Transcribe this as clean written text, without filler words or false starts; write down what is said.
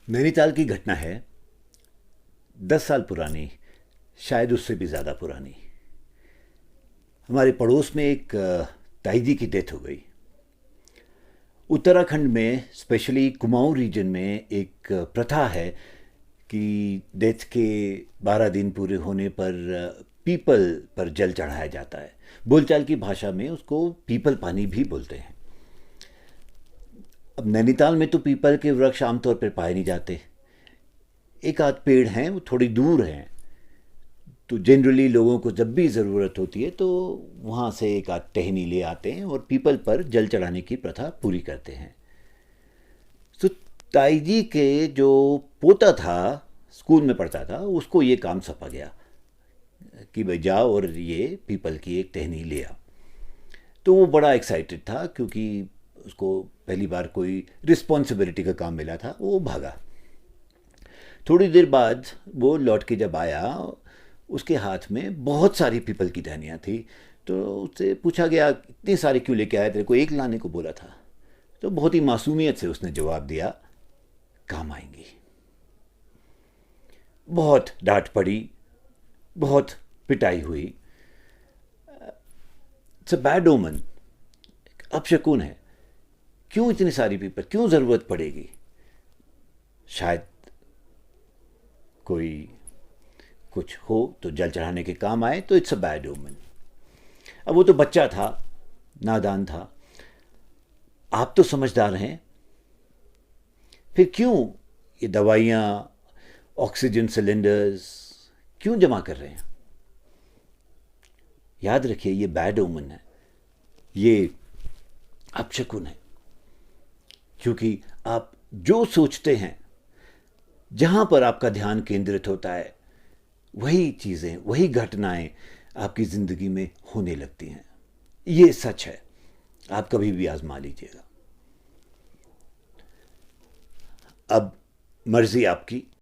नैनीताल की घटना है 10 साल पुरानी, शायद उससे भी ज़्यादा पुरानी। हमारे पड़ोस में एक ताई जी की डेथ हो गई। उत्तराखंड में स्पेशली कुमाऊं रीजन में एक प्रथा है कि डेथ के 12 दिन पूरे होने पर पीपल पर जल चढ़ाया जाता है। बोलचाल की भाषा में उसको पीपल पानी भी बोलते हैं। अब नैनीताल में तो पीपल के वृक्ष आमतौर पर पाए नहीं जाते। एक आध पेड़ हैं, वो थोड़ी दूर हैं। तो जनरली लोगों को जब भी ज़रूरत होती है तो वहाँ से एक आध टहनी ले आते हैं और पीपल पर जल चढ़ाने की प्रथा पूरी करते हैं। तो ताई जी के जो पोता था, स्कूल में पढ़ता था, उसको ये काम सौंपा गया कि भाई जाओ और ये पीपल की एक टहनी ले आओ। तो वो बड़ा एक्साइटेड था क्योंकि उसको पहली बार कोई रिस्पॉन्सिबिलिटी का काम मिला था। वो भागा। थोड़ी देर बाद वो लौट के जब आया, उसके हाथ में बहुत सारी पीपल की टहनियाँ थी। तो उससे पूछा गया, इतनी सारी क्यों लेके आया, तेरे को एक लाने को बोला था। तो बहुत ही मासूमियत से उसने जवाब दिया, काम आएंगी। बहुत डांट पड़ी, बहुत पिटाई हुई। इट्स अ बैड ओमन, अपशकुन है। क्यों इतनी सारी पीपल, क्यों ज़रूरत पड़ेगी? शायद कोई कुछ हो तो जल चढ़ाने के काम आए, तो इट्स अ बैड ओमन। अब वो तो बच्चा था, नादान था। आप तो समझदार हैं, फिर क्यों ये दवाइयाँ, ऑक्सीजन सिलेंडर्स क्यों जमा कर रहे हैं? याद रखिए, ये बैड ओमन है, ये अपशकुन है। क्योंकि आप जो सोचते हैं, जहाँ पर आपका ध्यान केंद्रित होता है, वही चीज़ें, वही घटनाएं आपकी ज़िंदगी में होने लगती हैं। ये सच है, आप कभी भी आजमा लीजिएगा। अब मर्जी आपकी।